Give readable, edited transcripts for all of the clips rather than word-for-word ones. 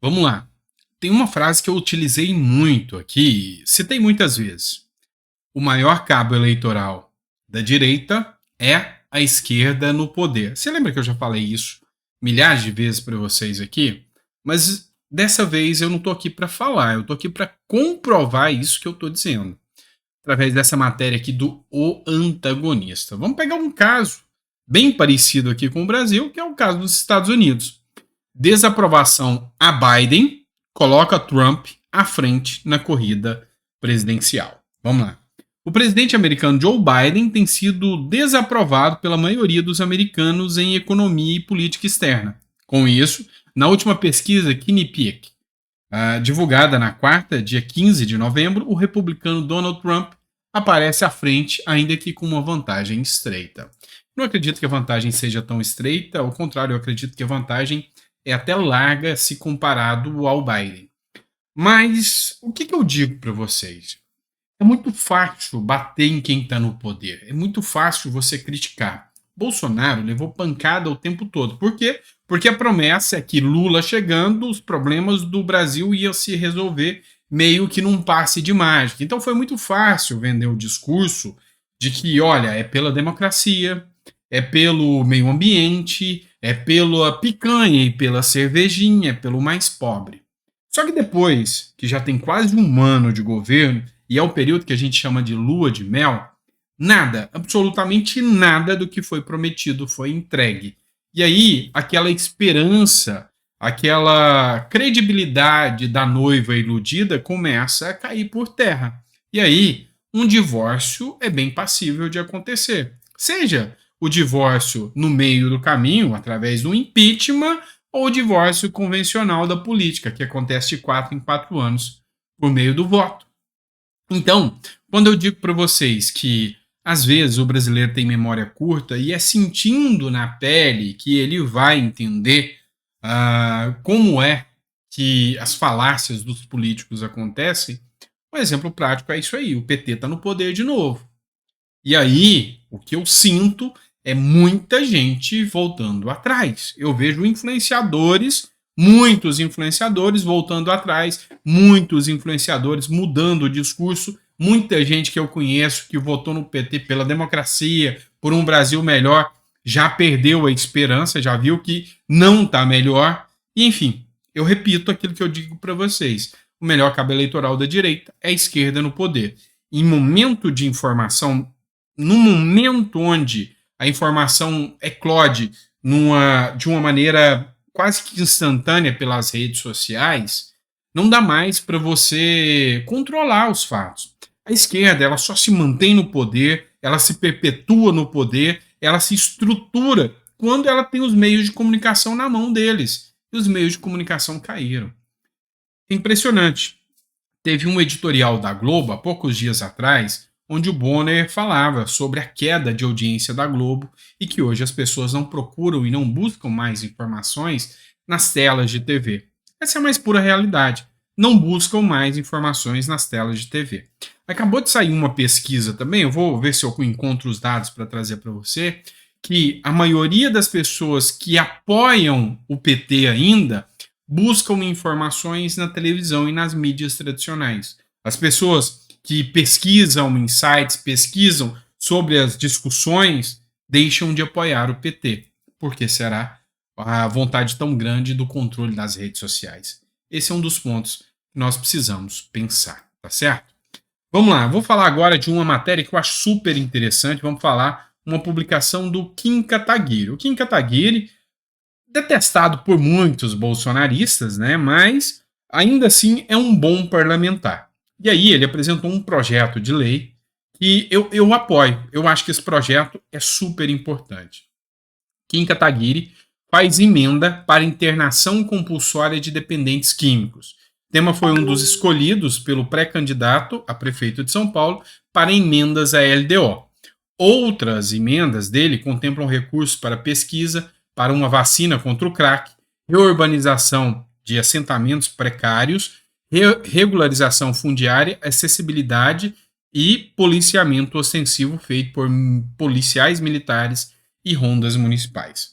Vamos lá. Tem uma frase que eu utilizei muito aqui, citei muitas vezes. O maior cabo eleitoral da direita é a esquerda no poder. Você lembra que eu já falei isso milhares de vezes para vocês aqui? Mas dessa vez eu não estou aqui para falar, eu estou aqui para comprovar isso que eu estou dizendo, através dessa matéria aqui do O Antagonista. Vamos pegar um caso bem parecido aqui com o Brasil, que é o caso dos Estados Unidos. Desaprovação a Biden coloca Trump à frente na corrida presidencial. Vamos lá. O presidente americano Joe Biden tem sido desaprovado pela maioria dos americanos em economia e política externa. Com isso, na última pesquisa Quinnipiac, divulgada na quarta, dia 15 de novembro, o republicano Donald Trump aparece à frente, ainda que com uma vantagem estreita. Não acredito que a vantagem seja tão estreita, ao contrário, eu acredito que a vantagem é até larga se comparado ao Biden. Mas o que eu digo para vocês? É muito fácil bater em quem está no poder. É muito fácil você criticar. Bolsonaro levou pancada o tempo todo. Por quê? Porque a promessa é que Lula chegando, os problemas do Brasil iam se resolver meio que num passe de mágica. Então foi muito fácil vender o discurso de que, olha, é pela democracia, é pelo meio ambiente, é pela picanha e pela cervejinha, é pelo mais pobre. Só que depois, que já tem quase um ano de governo, e é o período que a gente chama de lua de mel, nada, absolutamente nada do que foi prometido foi entregue. E aí, aquela esperança, aquela credibilidade da noiva iludida começa a cair por terra. E aí, um divórcio é bem passível de acontecer. Seja o divórcio no meio do caminho, através do impeachment, ou o divórcio convencional da política, que acontece de 4 em 4 anos, por meio do voto. Então, quando eu digo para vocês que às vezes o brasileiro tem memória curta e é sentindo na pele que ele vai entender como é que as falácias dos políticos acontecem, um exemplo prático é isso aí: o PT está no poder de novo. E aí, o que eu sinto é muita gente voltando atrás. Eu vejo influenciadores, muitos influenciadores voltando atrás, muitos influenciadores mudando o discurso, muita gente que eu conheço que votou no PT pela democracia, por um Brasil melhor, já perdeu a esperança, já viu que não está melhor. E, enfim, eu repito aquilo que eu digo para vocês: o melhor cabo eleitoral da direita é a esquerda no poder. Em momento de informação, no momento onde a informação eclode de uma maneira quase que instantânea pelas redes sociais, não dá mais para você controlar os fatos. A esquerda, ela só se mantém no poder, ela se perpetua no poder, ela se estrutura quando ela tem os meios de comunicação na mão deles. E os meios de comunicação caíram. É impressionante. Teve um editorial da Globo há poucos dias atrás, onde o Bonner falava sobre a queda de audiência da Globo e que hoje as pessoas não procuram e não buscam mais informações nas telas de TV. Essa é a mais pura realidade. Não buscam mais informações nas telas de TV. Acabou de sair uma pesquisa também, eu vou ver se eu encontro os dados para trazer para você, que a maioria das pessoas que apoiam o PT ainda buscam informações na televisão e nas mídias tradicionais. As pessoas que pesquisam em sites, pesquisam sobre as discussões, deixam de apoiar o PT. Por que será a vontade tão grande do controle das redes sociais? Esse é um dos pontos que nós precisamos pensar, tá certo? Vamos lá, vou falar agora de uma matéria que eu acho super interessante. Vamos falar uma publicação do Kim Kataguiri. O Kim Kataguiri, detestado por muitos bolsonaristas, né, mas ainda assim é um bom parlamentar. E aí ele apresentou um projeto de lei que eu apoio. Eu acho que esse projeto é super importante. Kim Kataguiri faz emenda para internação compulsória de dependentes químicos. O tema foi um dos escolhidos pelo pré-candidato a prefeito de São Paulo para emendas à LDO. Outras emendas dele contemplam recursos para pesquisa, para uma vacina contra o crack, reurbanização de assentamentos precários, regularização fundiária, acessibilidade e policiamento ostensivo feito por policiais militares e rondas municipais.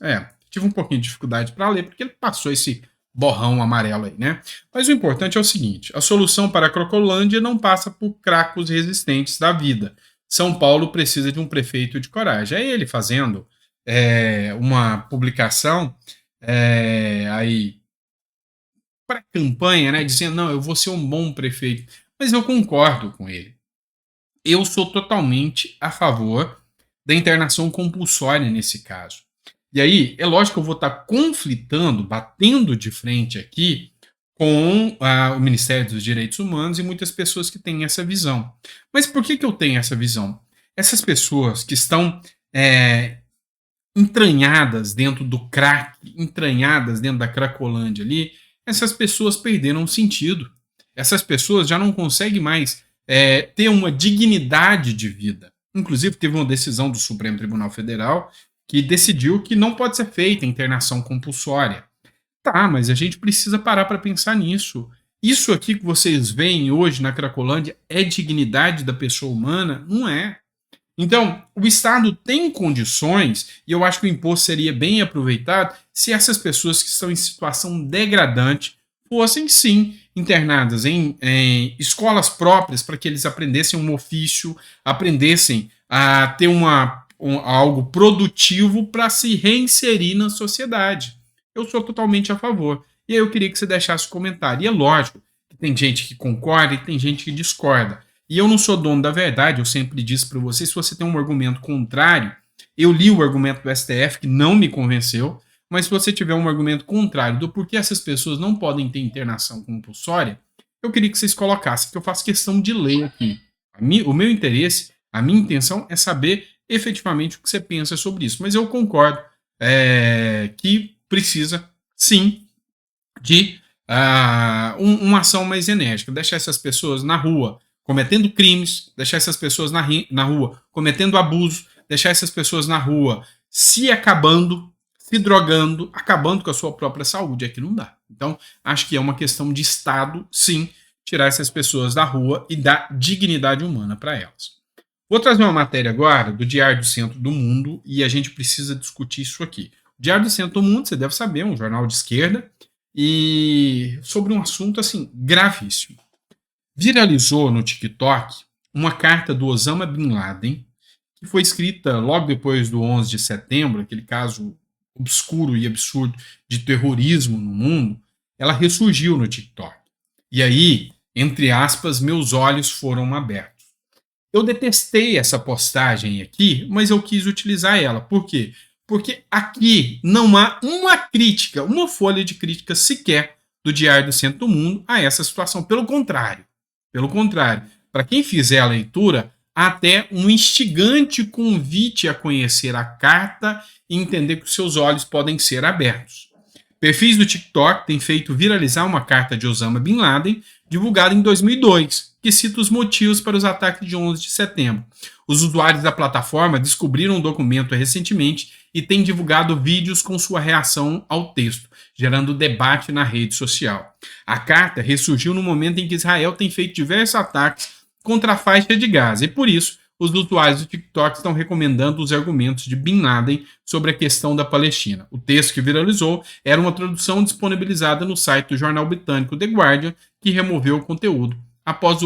Tive um pouquinho de dificuldade para ler, porque ele passou esse borrão amarelo aí, né? Mas o importante é o seguinte: a solução para a Cracolândia não passa por cracos resistentes da vida. São Paulo precisa de um prefeito de coragem. É ele fazendo uma publicação aí para campanha, né? Dizendo, não, eu vou ser um bom prefeito. Mas eu concordo com ele. Eu sou totalmente a favor da internação compulsória nesse caso. E aí, é lógico que eu vou estar conflitando, batendo de frente aqui com o Ministério dos Direitos Humanos e muitas pessoas que têm essa visão. Mas por que eu tenho essa visão? Essas pessoas que estão entranhadas dentro do crack, entranhadas dentro da Cracolândia ali, essas pessoas perderam o sentido. Essas pessoas já não conseguem mais ter uma dignidade de vida. Inclusive, teve uma decisão do Supremo Tribunal Federal que decidiu que não pode ser feita internação compulsória. Tá, mas a gente precisa parar para pensar nisso. Isso aqui que vocês veem hoje na Cracolândia é dignidade da pessoa humana? Não é. Então, o Estado tem condições, e eu acho que o imposto seria bem aproveitado se essas pessoas que estão em situação degradante fossem, sim, internadas em escolas próprias para que eles aprendessem um ofício, aprendessem a ter algo produtivo para se reinserir na sociedade. Eu sou totalmente a favor. E aí eu queria que você deixasse um comentário. E é lógico que tem gente que concorda e tem gente que discorda. E eu não sou dono da verdade, eu sempre disse para você, se você tem um argumento contrário, eu li o argumento do STF, que não me convenceu, mas se você tiver um argumento contrário do porquê essas pessoas não podem ter internação compulsória, eu queria que vocês colocassem, que eu faço questão de ler aqui. O meu interesse, a minha intenção é saber efetivamente o que você pensa sobre isso. Mas eu concordo que precisa, sim, de uma ação mais enérgica, deixar essas pessoas na rua cometendo crimes, deixar essas pessoas na rua cometendo abuso, deixar essas pessoas na rua se acabando, se drogando, acabando com a sua própria saúde. Aqui não dá. Então, acho que é uma questão de Estado, sim, tirar essas pessoas da rua e dar dignidade humana para elas. Vou trazer uma matéria agora do Diário do Centro do Mundo e a gente precisa discutir isso aqui. O Diário do Centro do Mundo, você deve saber, é um jornal de esquerda e sobre um assunto assim gravíssimo. Viralizou no TikTok uma carta do Osama Bin Laden, que foi escrita logo depois do 11 de setembro, aquele caso obscuro e absurdo de terrorismo no mundo. Ela ressurgiu no TikTok. E aí, entre aspas, meus olhos foram abertos. Eu detestei essa postagem aqui, mas eu quis utilizar ela. Por quê? Porque aqui não há uma crítica, uma folha de crítica sequer do Diário do Centro do Mundo a essa situação. Pelo contrário, para quem fizer a leitura, há até um instigante convite a conhecer a carta e entender que os seus olhos podem ser abertos. Perfis do TikTok têm feito viralizar uma carta de Osama Bin Laden, divulgada em 2002, que cita os motivos para os ataques de 11 de setembro. Os usuários da plataforma descobriram o documento recentemente e têm divulgado vídeos com sua reação ao texto, gerando debate na rede social. A carta ressurgiu no momento em que Israel tem feito diversos ataques contra a faixa de Gaza e, por isso, os usuários do TikTok estão recomendando os argumentos de Bin Laden sobre a questão da Palestina. O texto que viralizou era uma tradução disponibilizada no site do jornal britânico The Guardian, que removeu o conteúdo após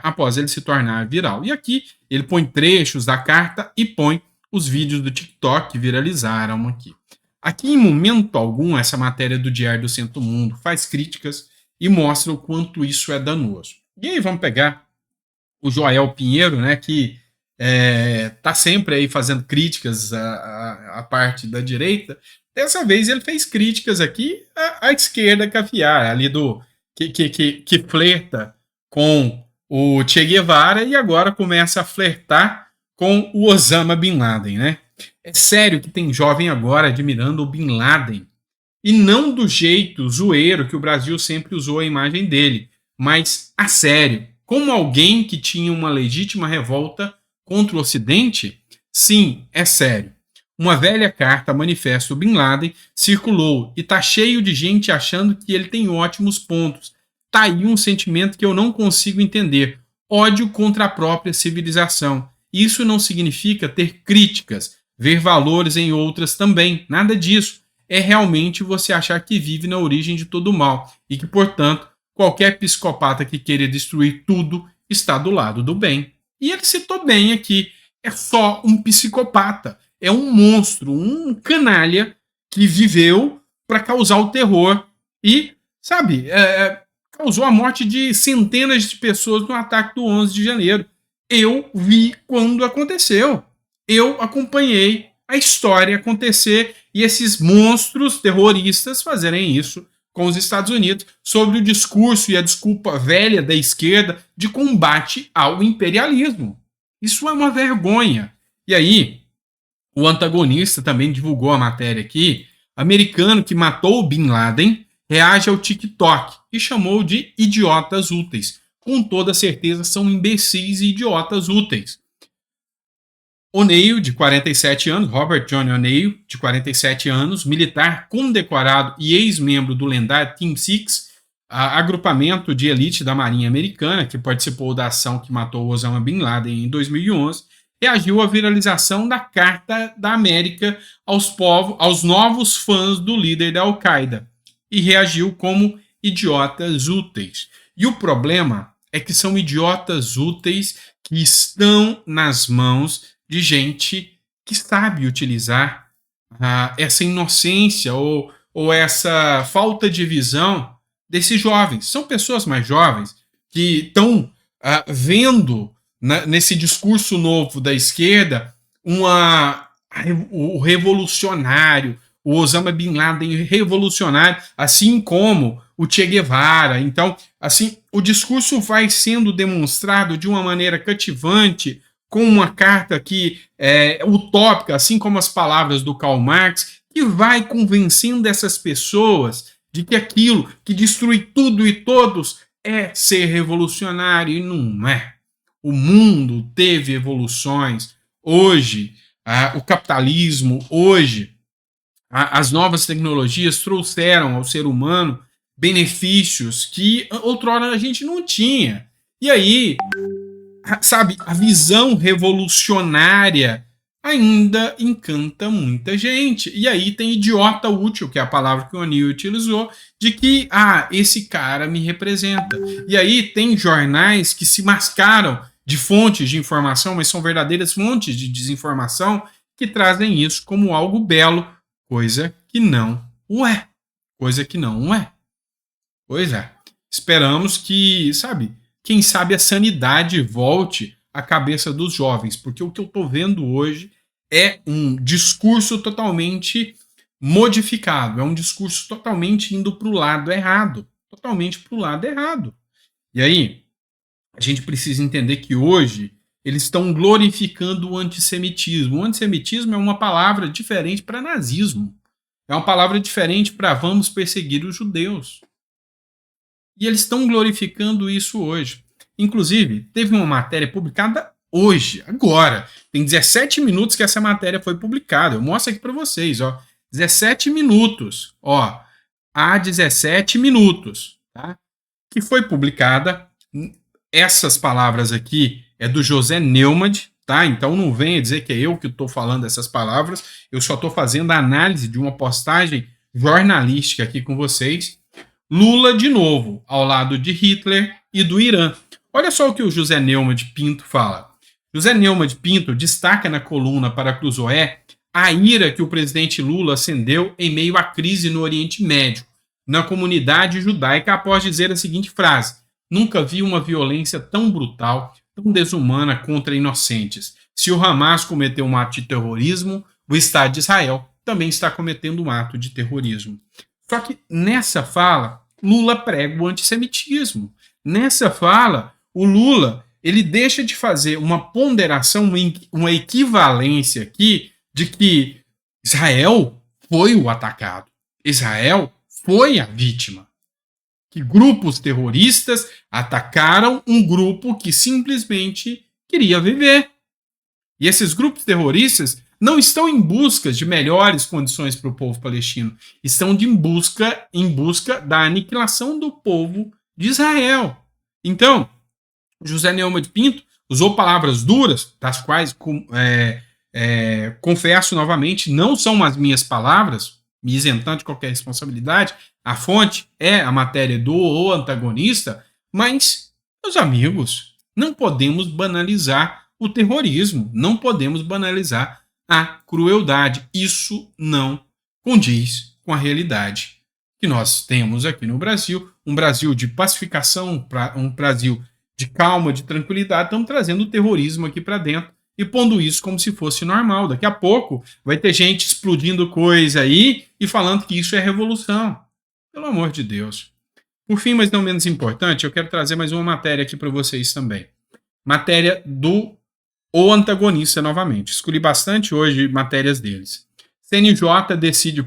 após ele se tornar viral. E aqui ele põe trechos da carta e põe os vídeos do TikTok que viralizaram aqui. Aqui, em momento algum, essa matéria do Diário do Centro do Mundo faz críticas e mostra o quanto isso é danoso. E aí vamos pegar o Joel Pinheiro, né, que está sempre aí fazendo críticas à parte da direita. Dessa vez ele fez críticas aqui à esquerda caviar, ali do que flerta com o Che Guevara e agora começa a flertar com o Osama Bin Laden, né? É sério que tem jovem agora admirando o Bin Laden e não do jeito zoeiro que o Brasil sempre usou a imagem dele, mas a sério, como alguém que tinha uma legítima revolta contra o Ocidente? Sim, é sério. Uma velha carta manifesto Bin Laden circulou e tá cheio de gente achando que ele tem ótimos pontos. Tá aí um sentimento que eu não consigo entender. Ódio contra a própria civilização. Isso não significa ter críticas, ver valores em outras também. Nada disso. é realmente você achar que vive na origem de todo o mal e que, portanto, qualquer psicopata que queira destruir tudo está do lado do bem. E ele citou bem aqui, é só um psicopata, é um monstro, um canalha que viveu para causar o terror e, sabe, causou a morte de centenas de pessoas no ataque do 11 de janeiro. Eu vi quando aconteceu. Eu acompanhei a história acontecer e esses monstros terroristas fazerem isso com os Estados Unidos sobre o discurso e a desculpa velha da esquerda de combate ao imperialismo. Isso é uma vergonha. E aí, o antagonista também divulgou a matéria aqui, americano que matou o Bin Laden, reage ao TikTok e chamou de idiotas úteis. Com toda certeza são imbecis e idiotas úteis. O'Neill, de 47 anos, Robert John O'Neill, de 47 anos, militar condecorado e ex-membro do lendário Team Six, agrupamento de elite da Marinha Americana, que participou da ação que matou Osama Bin Laden em 2011, reagiu à viralização da Carta da América aos novos fãs do líder da Al-Qaeda e reagiu como idiotas úteis. E o problema é que são idiotas úteis que estão nas mãos de gente que sabe utilizar essa inocência ou essa falta de visão desses jovens. São pessoas mais jovens que estão vendo nesse discurso novo da esquerda o revolucionário, o Osama Bin Laden revolucionário, assim como o Che Guevara. Então, assim, o discurso vai sendo demonstrado de uma maneira cativante, com uma carta que é utópica, assim como as palavras do Karl Marx, que vai convencendo essas pessoas de que aquilo que destrui tudo e todos é ser revolucionário, e não é. O mundo teve evoluções. Hoje, o capitalismo, hoje, as novas tecnologias trouxeram ao ser humano benefícios que outrora a gente não tinha. E aí, sabe, a visão revolucionária ainda encanta muita gente. E aí tem idiota útil, que é a palavra que o O'Neill utilizou, de que, esse cara me representa. E aí tem jornais que se mascaram de fontes de informação, mas são verdadeiras fontes de desinformação, que trazem isso como algo belo, coisa que não o é. Coisa que não o é. Pois é. Esperamos que, sabe, quem sabe a sanidade volte à cabeça dos jovens, porque o que eu estou vendo hoje é um discurso totalmente modificado, é um discurso totalmente indo para o lado errado, totalmente para o lado errado. E aí, a gente precisa entender que hoje eles estão glorificando o antissemitismo. O antissemitismo é uma palavra diferente para nazismo, é uma palavra diferente para vamos perseguir os judeus. E eles estão glorificando isso hoje. Inclusive, teve uma matéria publicada hoje, agora. Tem 17 minutos que essa matéria foi publicada. Eu mostro aqui para vocês, ó. 17 minutos, ó. Há 17 minutos, tá? Que foi publicada. Essas palavras aqui é do José Neumann, tá? Então não venha dizer que é eu que estou falando essas palavras. Eu só estou fazendo a análise de uma postagem jornalística aqui com vocês. Lula, de novo, ao lado de Hitler e do Irã. Olha só o que o José Neumann de Pinto fala. José Neumann de Pinto destaca na coluna para a Cruzoé a ira que o presidente Lula acendeu em meio à crise no Oriente Médio, na comunidade judaica, após dizer a seguinte frase: nunca vi uma violência tão brutal, tão desumana contra inocentes. Se o Hamas cometeu um ato de terrorismo, o Estado de Israel também está cometendo um ato de terrorismo. Só que nessa fala, Lula prega o antissemitismo. Nessa fala, o Lula ele deixa de fazer uma ponderação, uma equivalência aqui de que Israel foi o atacado. Israel foi a vítima. Que grupos terroristas atacaram um grupo que simplesmente queria viver. E esses grupos terroristas não estão em busca de melhores condições para o povo palestino, estão em busca da aniquilação do povo de Israel. Então, José Neumann de Pinto usou palavras duras, das quais, confesso novamente, não são as minhas palavras, me isentando de qualquer responsabilidade. A fonte é a matéria do O Antagonista, mas, meus amigos, não podemos banalizar o terrorismo, não podemos banalizar a crueldade. Isso não condiz com a realidade que nós temos aqui no Brasil, um Brasil de pacificação, um Brasil de calma, de tranquilidade. Estamos trazendo o terrorismo aqui para dentro e pondo isso como se fosse normal. Daqui a pouco vai ter gente explodindo coisa aí e falando que isso é revolução. Pelo amor de Deus. Por fim, mas não menos importante, eu quero trazer mais uma matéria aqui para vocês também. Matéria do O Antagonista novamente. Escolhi bastante hoje matérias deles. CNJ decide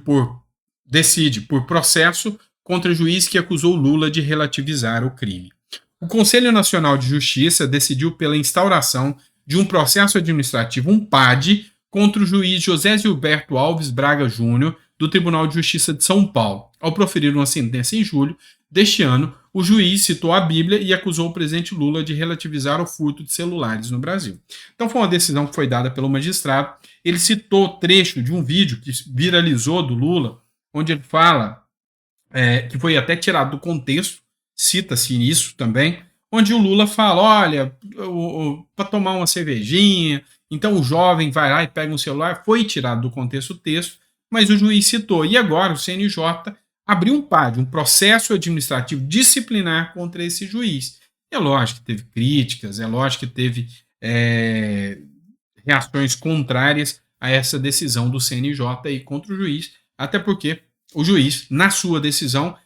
por processo contra juiz que acusou Lula de relativizar o crime. O Conselho Nacional de Justiça decidiu pela instauração de um processo administrativo, um PAD, contra o juiz José Gilberto Alves Braga Júnior, do Tribunal de Justiça de São Paulo. Ao proferir uma sentença em julho deste ano, o juiz citou a Bíblia e acusou o presidente Lula de relativizar o furto de celulares no Brasil. Então foi uma decisão que foi dada pelo magistrado. Ele citou trecho de um vídeo que viralizou do Lula, onde ele fala, que foi até tirado do contexto, cita-se isso também, onde o Lula fala, olha, para tomar uma cervejinha, então o jovem vai lá e pega um celular, foi tirado do contexto o texto, mas o juiz citou, e agora o CNJ abriu um PAD, um processo administrativo disciplinar contra esse juiz. É lógico que teve críticas, é lógico que teve reações contrárias a essa decisão do CNJ aí contra o juiz, até porque o juiz, na sua decisão,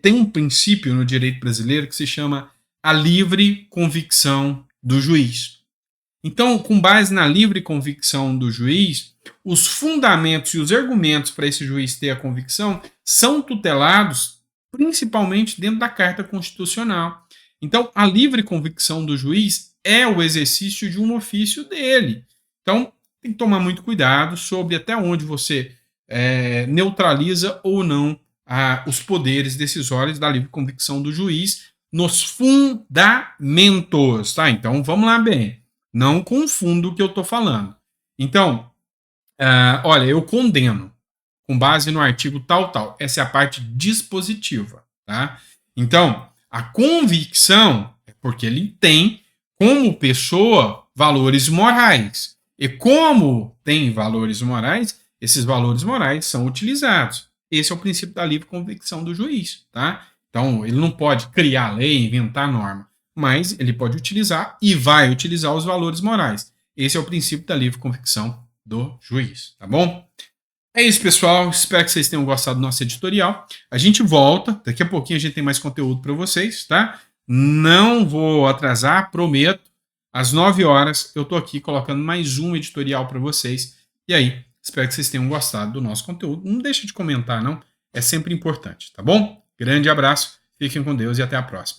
tem um princípio no direito brasileiro que se chama a livre convicção do juiz. Então, com base na livre convicção do juiz, os fundamentos e os argumentos para esse juiz ter a convicção são tutelados principalmente dentro da Carta Constitucional. Então, a livre convicção do juiz é o exercício de um ofício dele. Então, tem que tomar muito cuidado sobre até onde você neutraliza ou não os poderes decisórios da livre convicção do juiz nos fundamentos, tá? Então, vamos lá bem. Não confunda o que eu estou falando. Então, olha, eu condeno com base no artigo tal. Essa é a parte dispositiva, tá? Então, a convicção é porque ele tem, como pessoa, valores morais. E como tem valores morais, esses valores morais são utilizados. Esse é o princípio da livre convicção do juiz, tá? Então, ele não pode criar lei, inventar norma, mas ele pode utilizar e vai utilizar os valores morais. Esse é o princípio da livre convicção do juiz, tá bom? É isso, pessoal. Espero que vocês tenham gostado do nosso editorial. A gente volta. Daqui a pouquinho a gente tem mais conteúdo para vocês, tá? Não vou atrasar, prometo. Às 9 horas eu tô aqui colocando mais um editorial para vocês. E aí, espero que vocês tenham gostado do nosso conteúdo. Não deixa de comentar, não. É sempre importante, tá bom? Grande abraço. Fiquem com Deus e até a próxima.